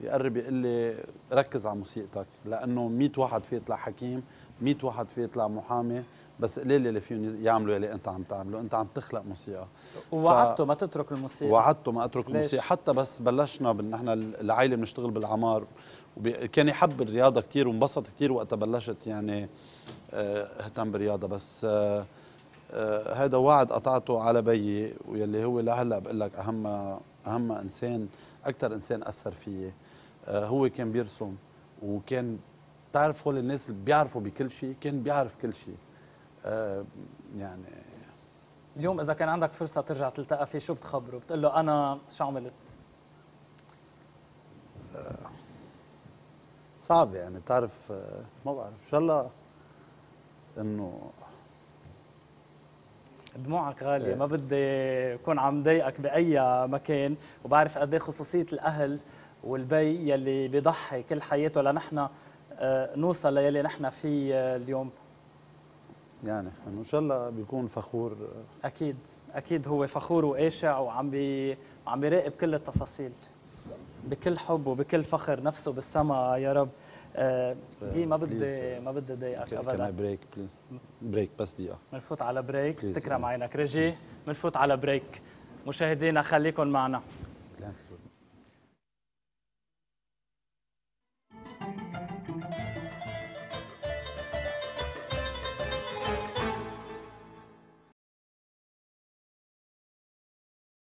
يقرب يقول لي ركز على موسيقتك، لانه 100 واحد في يطلع حكيم، 100 واحد في يطلع محامي، بس قليل اللي فيهم يعملوا اللي انت عم تعمله. انت عم تخلق موسيقى. ووعدته ما تترك الموسيقى. وعدته ما اترك الموسيقى. ليش؟ حتى بس بلشنا نحن العائله بنشتغل بالعمار، كان يحب الرياضه كثير وانبسط كثير وقتها بلشت يعني اهتم بالرياضه. بس هذا وعد قطعته على بيي، واللي هو لهلا بقول لك اهم انسان، اكثر انسان اثر فيي. هو كان بيرسم، وكان بتعرف هول الناس اللي بيعرفوا بكل شيء، كان بيعرف كل شيء. يعني اليوم اذا كان عندك فرصه ترجع تلتقى فيه شو بتخبره؟ بتقول له انا شو عملت؟ صعب يعني تعرف. ما بعرف ان شاء الله انه دموعك غاليه، ما بدي اكون عم ضايقك باي مكان، وبعرف قد ايه خصوصيه الاهل والبي يلي بيضحي كل حياته لنحن نوصل ليلي نحن فيه اليوم. يعني انه ان شاء الله بيكون فخور. اكيد اكيد هو فخور وقاشع وعم بيراقب كل التفاصيل بكل حب وبكل فخر، نفسه بالسما يا رب. دي ما بدي اضايقك ابدا. كان بريك بليز، بريك بس دقيقه. بنفوت على بريك، تكرم عينك رجي، بنفوت على بريك. مشاهدينا خليكن معنا.